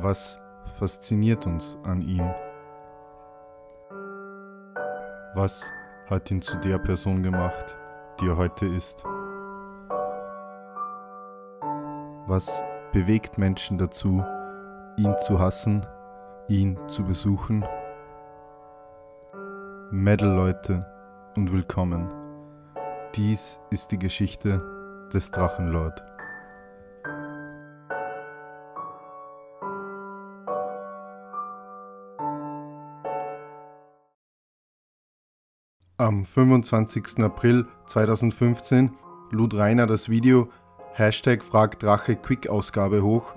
Was fasziniert uns an ihm? Was hat ihn zu der Person gemacht, die er heute ist? Was bewegt Menschen dazu, ihn zu hassen, ihn zu besuchen? Metal-Leute und willkommen. Dies ist die Geschichte des Drachenlord. Am 25. April 2015 lud Rainer das Video #FragDrache-Quick-Ausgabe hoch.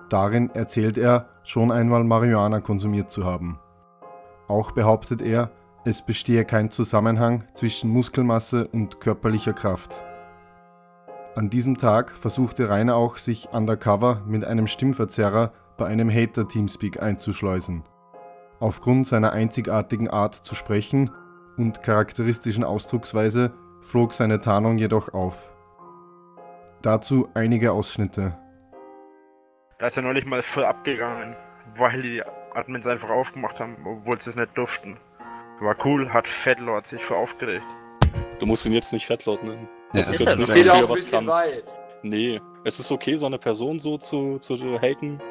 Darin erzählt er, schon einmal Marihuana konsumiert zu haben. Auch behauptet er, es bestehe kein Zusammenhang zwischen Muskelmasse und körperlicher Kraft. An diesem Tag versuchte Rainer auch, sich undercover mit einem Stimmverzerrer bei einem Hater-Teamspeak einzuschleusen. Aufgrund seiner einzigartigen Art zu sprechen und charakteristischen Ausdrucksweise flog seine Tarnung jedoch auf. Dazu einige Ausschnitte. Da ist ja neulich mal voll abgegangen, weil die Admins einfach aufgemacht haben, obwohl sie es nicht durften. War cool, hat Fatlord sich voll aufgeregt. Du musst ihn jetzt nicht Fatlord nennen. Ja, das das ist steht jetzt auch nicht, ein bisschen weit. Nee, es ist okay, so eine Person so zu haten,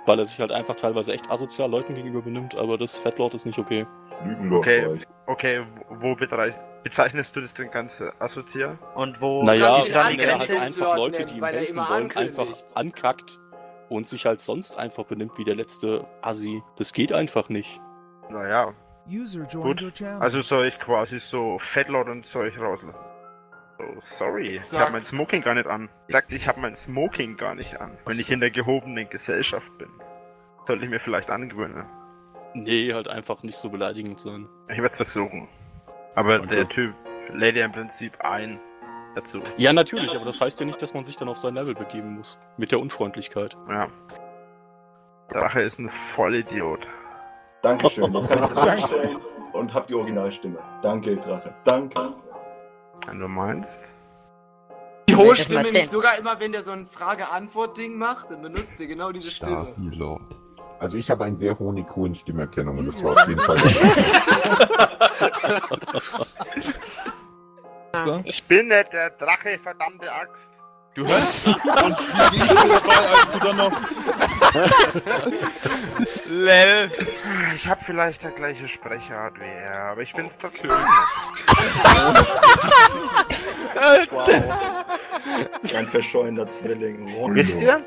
weil er sich halt einfach teilweise echt asozial Leuten gegenüber benimmt, aber das Fatlord ist nicht okay. Okay, wo bezeichnest du das denn Ganze asozial? Und wo naja, ist da die wenn er halt Grenze? einfach Leute, die ihm helfen wollen, einfach ankackt und sich halt sonst einfach benimmt wie der letzte Assi. Das geht einfach nicht. Naja, gut. Also soll ich quasi so Fatlord und Zeug rauslassen? Oh, sorry, ich hab mein Smoking gar nicht an. Ich sagte, ich hab mein Smoking gar nicht an, wenn ich in der gehobenen Gesellschaft bin. Sollte ich mir vielleicht angewöhnen. Nee, halt einfach nicht so beleidigend sein. Ich werde es versuchen. Aber der Typ lädt ja im Prinzip ein dazu. Ja, natürlich, aber das heißt ja nicht, dass man sich dann auf sein Level begeben muss. Mit der Unfreundlichkeit. Ja. Drache ist ein Vollidiot. Dankeschön. Das kann ich darstellen und hab die Originalstimme. Danke, Drache. Danke. Wenn du meinst. Die hohe Stimme nicht sogar immer, wenn der so ein Frage-Antwort-Ding macht, dann benutzt er genau diese Stimme. Stasi-Lord. Also ich habe einen sehr hohen IQ-Stimmerkennung und das war auf jeden Fall. Ich bin nicht der Drache, verdammte Axt. Du hörst? Und wie ging es dabei, als du dann noch... Lel. Ich hab vielleicht die gleiche Sprechart wie er, aber ich bin's trotzdem nicht. Wow. Ein verscheuender Zwilling. Oh, Wisst ihr?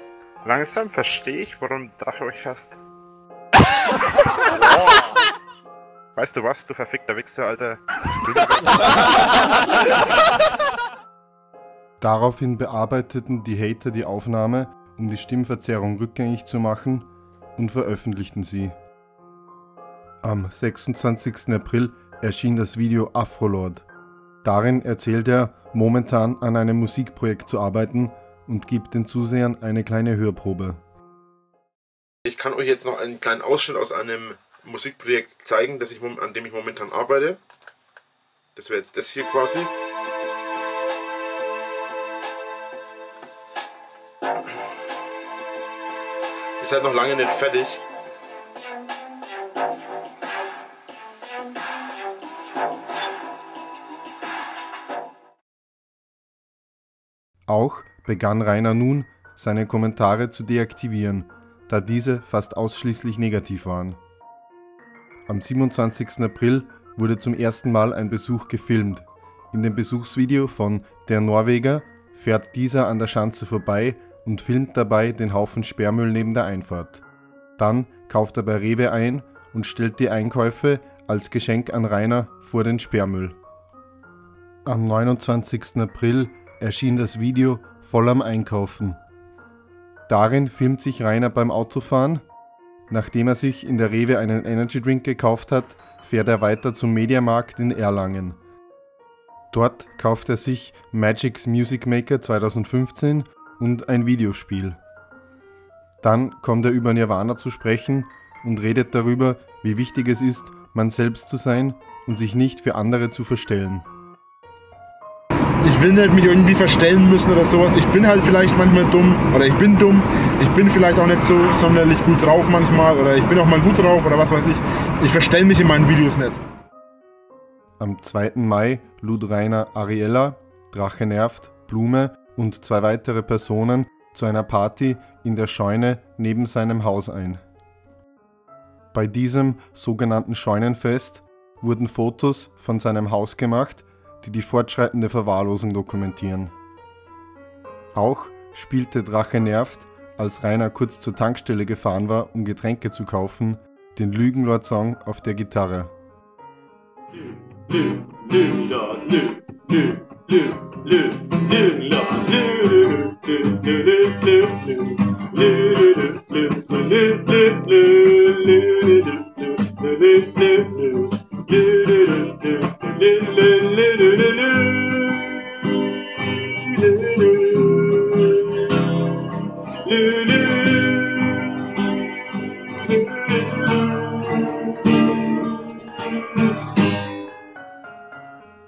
Langsam verstehe ich, warum Drache euch hasst. Weißt du was, du verfickter Wichser, Alter? Daraufhin bearbeiteten die Hater die Aufnahme, um die Stimmverzerrung rückgängig zu machen, und veröffentlichten sie. Am 26. April erschien das Video Afrolord. Darin erzählt er, momentan an einem Musikprojekt zu arbeiten und gibt den Zusehern eine kleine Hörprobe. Ich kann euch jetzt noch einen kleinen Ausschnitt aus einem Musikprojekt zeigen, an dem ich momentan arbeite. Das wäre jetzt das hier quasi. Ist halt noch lange nicht fertig. Auch begann Rainer nun, seine Kommentare zu deaktivieren, da diese fast ausschließlich negativ waren. Am 27. April wurde zum ersten Mal ein Besuch gefilmt. In dem Besuchsvideo von Der Norweger fährt dieser an der Schanze vorbei und filmt dabei den Haufen Sperrmüll neben der Einfahrt. Dann kauft er bei Rewe ein und stellt die Einkäufe als Geschenk an Rainer vor den Sperrmüll. Am 29. April erschien das Video Voll am Einkaufen. Darin filmt sich Rainer beim Autofahren. Nachdem er sich in der Rewe einen Energydrink gekauft hat, fährt er weiter zum Mediamarkt in Erlangen. Dort kauft er sich Magic's Music Maker 2015 und ein Videospiel. Dann kommt er über Nirvana zu sprechen und redet darüber, wie wichtig es ist, man selbst zu sein und sich nicht für andere zu verstellen. Ich will nicht mich irgendwie verstellen müssen oder sowas. Ich bin halt vielleicht manchmal dumm oder ich bin dumm. Ich bin vielleicht auch nicht so sonderlich gut drauf manchmal oder ich bin auch mal gut drauf oder was weiß ich. Ich verstelle mich in meinen Videos nicht. Am 2. Mai lud Rainer Ariella, Drache nervt, Blume und 2 weitere Personen zu einer Party in der Scheune neben seinem Haus ein. Bei diesem sogenannten Scheunenfest wurden Fotos von seinem Haus gemacht, die die fortschreitende Verwahrlosung dokumentieren. Auch spielte Drache nervt, als Rainer kurz zur Tankstelle gefahren war, um Getränke zu kaufen, den Lügenlord-Song auf der Gitarre.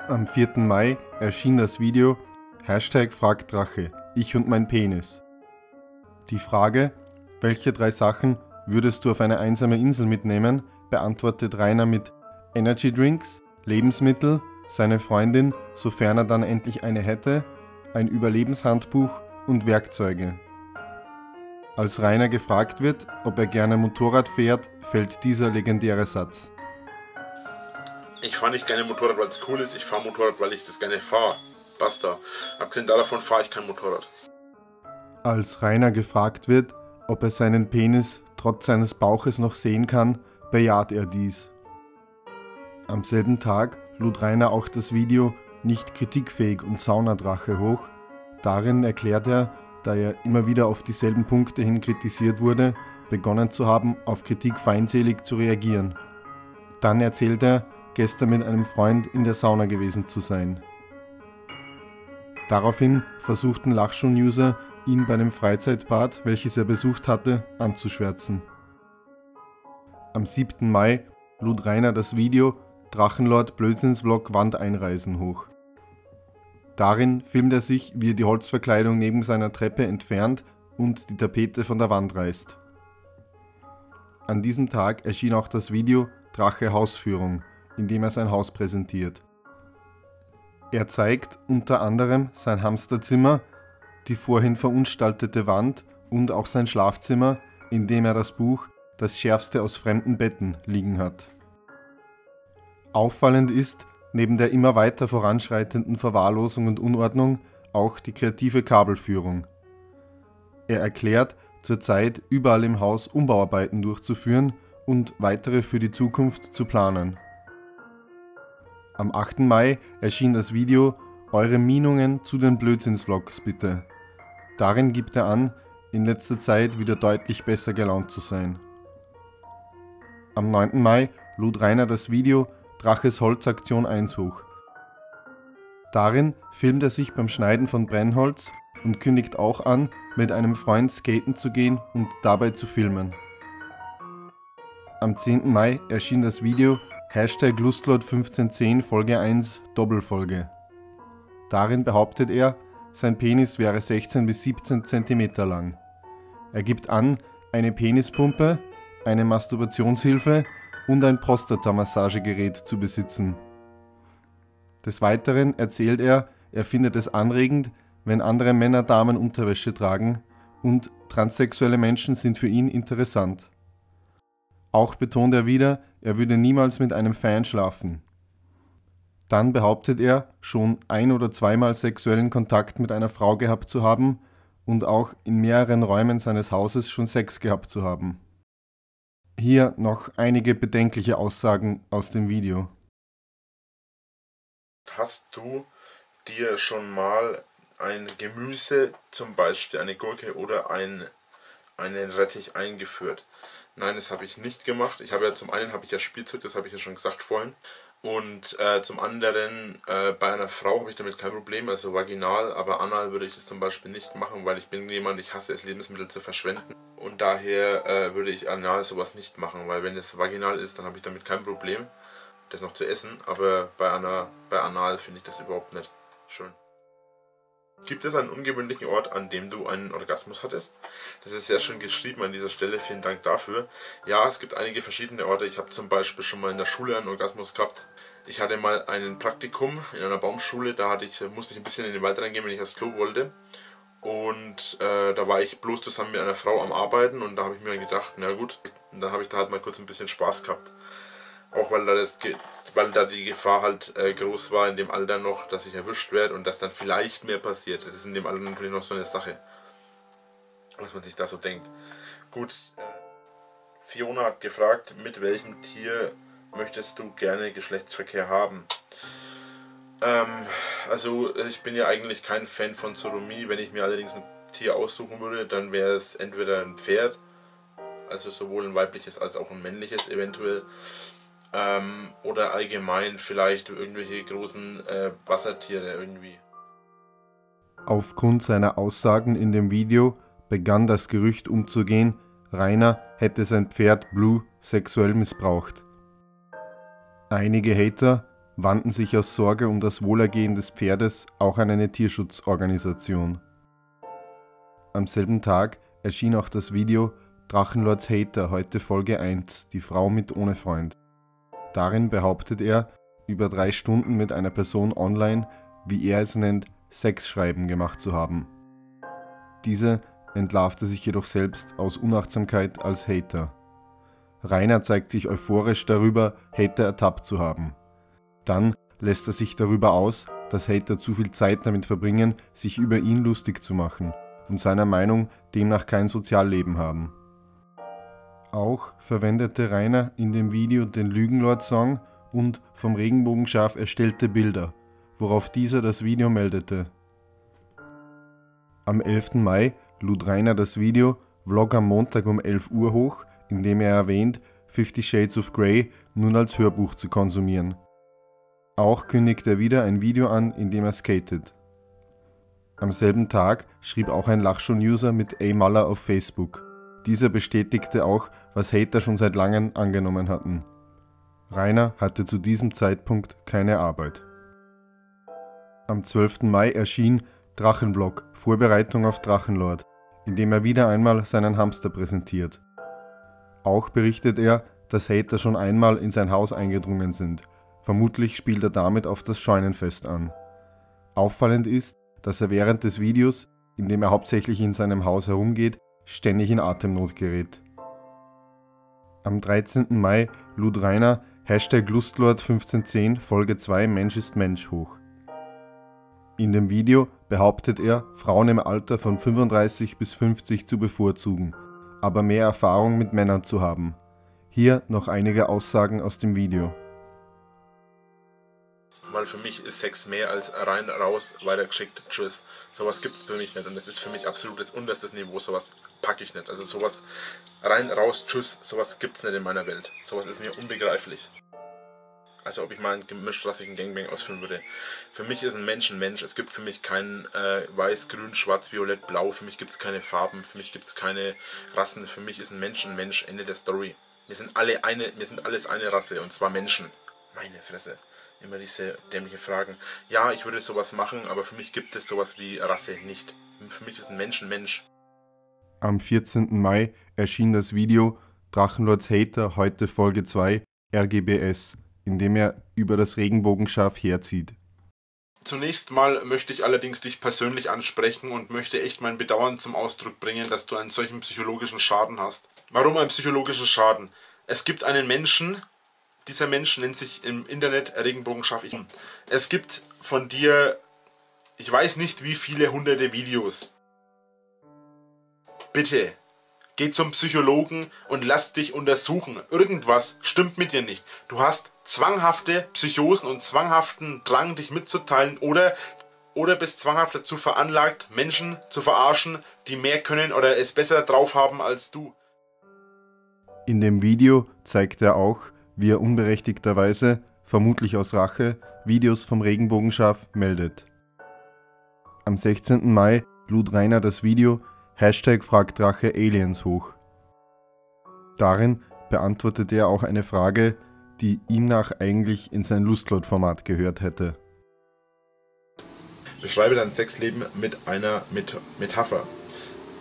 Am 4. Mai erschien das Video #FragtDrache, ich und mein Penis. Die Frage, welche 3 Sachen würdest du auf eine einsame Insel mitnehmen, beantwortet Rainer mit Energy Drinks, Lebensmittel, seine Freundin, sofern er dann endlich eine hätte, ein Überlebenshandbuch und Werkzeuge. Als Rainer gefragt wird, ob er gerne Motorrad fährt, fällt dieser legendäre Satz. Ich fahre nicht gerne Motorrad, weil es cool ist. Ich fahre Motorrad, weil ich das gerne fahre. Basta. Abgesehen davon fahre ich kein Motorrad. Als Rainer gefragt wird, ob er seinen Penis trotz seines Bauches noch sehen kann, bejaht er dies. Am selben Tag lud Rainer auch das Video Nicht kritikfähig und Saunadrache hoch. Darin erklärt er, da er immer wieder auf dieselben Punkte hin kritisiert wurde, begonnen zu haben, auf Kritik feindselig zu reagieren. Dann erzählt er, gestern mit einem Freund in der Sauna gewesen zu sein. Daraufhin versuchten Lachschon-User, ihn bei einem Freizeitbad, welches er besucht hatte, anzuschwärzen. Am 7. Mai lud Rainer das Video Drachenlord Blödsinnsvlog Wandeinreisen hoch. Darin filmt er sich, wie er die Holzverkleidung neben seiner Treppe entfernt und die Tapete von der Wand reißt. An diesem Tag erschien auch das Video Drache Hausführung, in dem er sein Haus präsentiert. Er zeigt unter anderem sein Hamsterzimmer, die vorhin verunstaltete Wand und auch sein Schlafzimmer, in dem er das Buch Das Schärfste aus fremden Betten liegen hat. Auffallend ist, neben der immer weiter voranschreitenden Verwahrlosung und Unordnung, auch die kreative Kabelführung. Er erklärt, zurzeit überall im Haus Umbauarbeiten durchzuführen und weitere für die Zukunft zu planen. Am 8. Mai erschien das Video Eure Meinungen zu den Blödsinnsvlogs bitte. Darin gibt er an, in letzter Zeit wieder deutlich besser gelaunt zu sein. Am 9. Mai lud Rainer das Video Draches Holzaktion 1 hoch. Darin filmt er sich beim Schneiden von Brennholz und kündigt auch an, mit einem Freund skaten zu gehen und dabei zu filmen. Am 10. Mai erschien das Video #Lustlord1510 Folge 1 Doppelfolge. Darin behauptet er, sein Penis wäre 16 bis 17 cm lang. Er gibt an, eine Penispumpe, eine Masturbationshilfe und ein Prostatamassagegerät zu besitzen. Des Weiteren erzählt er, er findet es anregend, wenn andere Männer Damenunterwäsche tragen und transsexuelle Menschen sind für ihn interessant. Auch betont er wieder, er würde niemals mit einem Fan schlafen. Dann behauptet er, schon 1- oder 2-mal sexuellen Kontakt mit einer Frau gehabt zu haben und auch in mehreren Räumen seines Hauses schon Sex gehabt zu haben. Hier noch einige bedenkliche Aussagen aus dem Video. Hast du dir schon mal ein Gemüse, zum Beispiel eine Gurke oder einen Rettich eingeführt? Nein, das habe ich nicht gemacht. Zum einen habe ich ja Spielzeug, das habe ich ja schon gesagt vorhin. Und zum anderen, bei einer Frau habe ich damit kein Problem, also vaginal, aber anal würde ich das zum Beispiel nicht machen, weil ich bin jemand, ich hasse es, Lebensmittel zu verschwenden. Und daher würde ich anal sowas nicht machen, weil wenn es vaginal ist, dann habe ich damit kein Problem, das noch zu essen. Aber bei anal finde ich das überhaupt nicht schön. Gibt es einen ungewöhnlichen Ort, an dem du einen Orgasmus hattest? Das ist sehr schön geschrieben an dieser Stelle, vielen Dank dafür. Ja, es gibt einige verschiedene Orte. Ich habe zum Beispiel schon mal in der Schule einen Orgasmus gehabt. Ich hatte mal ein Praktikum in einer Baumschule, da musste ich ein bisschen in den Wald reingehen, wenn ich aufs Klo wollte. Und da war ich bloß zusammen mit einer Frau am Arbeiten und da habe ich mir gedacht, na gut, und dann habe ich da halt mal kurz ein bisschen Spaß gehabt. Auch weil da die Gefahr halt groß war in dem Alter noch, dass ich erwischt werde und dass dann vielleicht mehr passiert. Das ist in dem Alter natürlich noch so eine Sache, was man sich da so denkt. Gut, Fiona hat gefragt, mit welchem Tier möchtest du gerne Geschlechtsverkehr haben? Also ich bin ja eigentlich kein Fan von Sodomie. Wenn ich mir allerdings ein Tier aussuchen würde, dann wäre es entweder ein Pferd, also sowohl ein weibliches als auch ein männliches eventuell, oder allgemein vielleicht irgendwelche großen Wassertiere irgendwie. Aufgrund seiner Aussagen in dem Video begann das Gerücht umzugehen, Rainer hätte sein Pferd Blue sexuell missbraucht. Einige Hater wandten sich aus Sorge um das Wohlergehen des Pferdes auch an eine Tierschutzorganisation. Am selben Tag erschien auch das Video Drachenlords Hater, heute Folge 1, die Frau mit ohne Freund. Darin behauptet er, über 3 Stunden mit einer Person online, wie er es nennt, Sexschreiben gemacht zu haben. Diese entlarvte sich jedoch selbst aus Unachtsamkeit als Hater. Rainer zeigt sich euphorisch darüber, Hater ertappt zu haben. Dann lässt er sich darüber aus, dass Hater zu viel Zeit damit verbringen, sich über ihn lustig zu machen und seiner Meinung demnach kein Sozialleben haben. Auch verwendete Rainer in dem Video den Lügenlord-Song und vom Regenbogenschaf erstellte Bilder, worauf dieser das Video meldete. Am 11. Mai lud Rainer das Video Vlog am Montag um 11 Uhr hoch, in dem er erwähnt, 50 Shades of Grey nun als Hörbuch zu konsumieren. Auch kündigt er wieder ein Video an, in dem er skatet. Am selben Tag schrieb auch ein Lachshow-User mit A-Maller auf Facebook. Dieser bestätigte auch, was Hater schon seit langem angenommen hatten. Rainer hatte zu diesem Zeitpunkt keine Arbeit. Am 12. Mai erschien Drachenvlog, Vorbereitung auf Drachenlord, in dem er wieder einmal seinen Hamster präsentiert. Auch berichtet er, dass Hater schon einmal in sein Haus eingedrungen sind. Vermutlich spielt er damit auf das Scheunenfest an. Auffallend ist, dass er während des Videos, in dem er hauptsächlich in seinem Haus herumgeht, ständig in Atemnot gerät. Am 13. Mai lud Rainer #Lustlord1510 Folge 2 Mensch ist Mensch hoch. In dem Video behauptet er, Frauen im Alter von 35 bis 50 zu bevorzugen, aber mehr Erfahrung mit Männern zu haben. Hier noch einige Aussagen aus dem Video. Weil für mich ist Sex mehr als rein, raus, weitergeschickt, tschüss. Sowas gibt es für mich nicht und das ist für mich absolutes unterstes Niveau, sowas packe ich nicht. Also sowas rein, raus, tschüss, sowas gibt es nicht in meiner Welt. Sowas ist mir unbegreiflich. Also ob ich mal einen gemischtrassigen Gangbang ausführen würde. Für mich ist ein Mensch ein Mensch. Es gibt für mich kein weiß, grün, schwarz, violett, blau. Für mich gibt es keine Farben. Für mich gibt es keine Rassen. Für mich ist ein Mensch, Ende der Story. Wir sind alles eine Rasse und zwar Menschen. Meine Fresse. Immer diese dämlichen Fragen. Ja, ich würde sowas machen, aber für mich gibt es sowas wie Rasse nicht. Für mich ist ein Mensch ein Mensch. Am 14. Mai erschien das Video Drachenlords Hater, heute Folge 2 RGBS, in dem er über das Regenbogenschaf herzieht. Zunächst mal möchte ich allerdings dich persönlich ansprechen und möchte echt mein Bedauern zum Ausdruck bringen, dass du einen solchen psychologischen Schaden hast. Warum einen psychologischen Schaden? Es gibt einen Menschen, dieser Mensch nennt sich im Internet Regenbogenschaf. Es gibt von dir, ich weiß nicht wie viele hunderte Videos. Bitte, geh zum Psychologen und lass dich untersuchen. Irgendwas stimmt mit dir nicht. Du hast zwanghafte Psychosen und zwanghaften Drang, dich mitzuteilen oder bist zwanghaft dazu veranlagt, Menschen zu verarschen, die mehr können oder es besser drauf haben als du. In dem Video zeigt er auch, wie er unberechtigterweise, vermutlich aus Rache, Videos vom Regenbogenschaf meldet. Am 16. Mai lud Rainer das Video #FragtDrache Aliens hoch. Darin beantwortet er auch eine Frage, die ihm nach eigentlich in sein Lustlord-Format gehört hätte. Beschreibe dein Sexleben mit einer Metapher.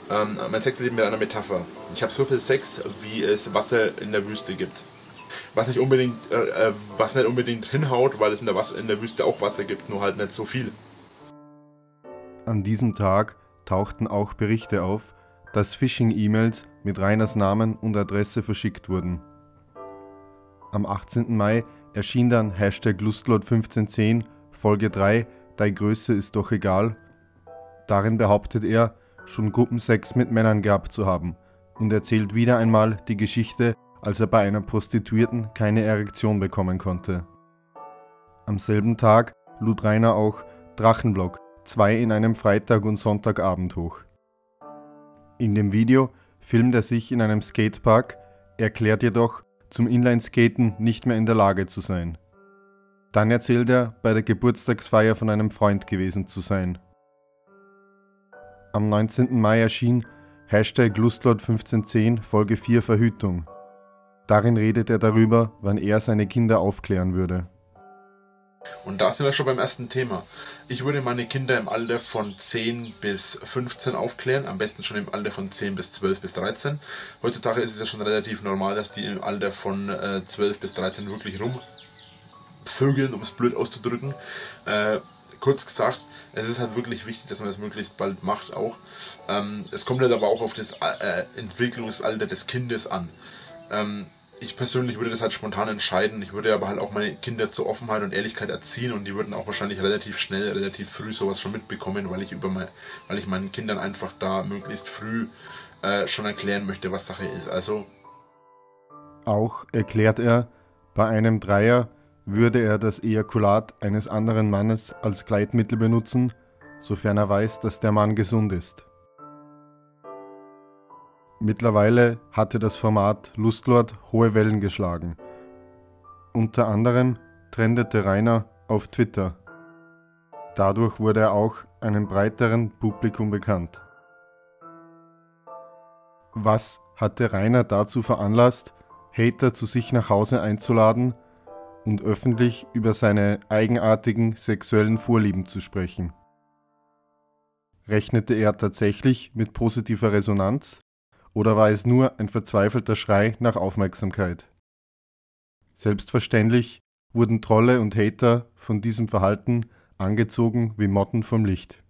Mein Sexleben mit einer Metapher. Ich habe so viel Sex, wie es Wasser in der Wüste gibt. Was nicht unbedingt hinhaut, weil es in der Wüste auch Wasser gibt, nur halt nicht so viel. An diesem Tag tauchten auch Berichte auf, dass Phishing-E-Mails mit Rainers Namen und Adresse verschickt wurden. Am 18. Mai erschien dann #Lustlord1510 Folge 3 Deine Größe ist doch egal. Darin behauptet er, schon Gruppensex mit Männern gehabt zu haben und erzählt wieder einmal die Geschichte, als er bei einer Prostituierten keine Erektion bekommen konnte. Am selben Tag lud Rainer auch Drachenvlog 2 in einem Freitag- und Sonntagabend hoch. In dem Video filmt er sich in einem Skatepark, erklärt jedoch, zum Inlineskaten nicht mehr in der Lage zu sein. Dann erzählt er, bei der Geburtstagsfeier von einem Freund gewesen zu sein. Am 19. Mai erschien #Lustlord1510 Folge 4 Verhütung. Darin redet er darüber, wann er seine Kinder aufklären würde. Und da sind wir schon beim ersten Thema. Ich würde meine Kinder im Alter von 10 bis 15 aufklären, am besten schon im Alter von 10 bis 12 bis 13. Heutzutage ist es ja schon relativ normal, dass die im Alter von 12 bis 13 wirklich rumvögeln, um es blöd auszudrücken. Kurz gesagt, es ist halt wirklich wichtig, dass man das möglichst bald macht auch. Es kommt halt aber auch auf das Entwicklungsalter des Kindes an. Ich persönlich würde das halt spontan entscheiden. Ich würde aber halt auch meine Kinder zur Offenheit und Ehrlichkeit erziehen und die würden auch wahrscheinlich relativ schnell, relativ früh sowas schon mitbekommen, weil ich meinen Kindern einfach da möglichst früh schon erklären möchte, was Sache ist. Also auch erklärt er, bei einem Dreier würde er das Ejakulat eines anderen Mannes als Gleitmittel benutzen, sofern er weiß, dass der Mann gesund ist. Mittlerweile hatte das Format Lustlord hohe Wellen geschlagen. Unter anderem trendete Rainer auf Twitter. Dadurch wurde er auch einem breiteren Publikum bekannt. Was hatte Rainer dazu veranlasst, Hater zu sich nach Hause einzuladen und öffentlich über seine eigenartigen sexuellen Vorlieben zu sprechen? Rechnete er tatsächlich mit positiver Resonanz? Oder war es nur ein verzweifelter Schrei nach Aufmerksamkeit? Selbstverständlich wurden Trolle und Hater von diesem Verhalten angezogen wie Motten vom Licht.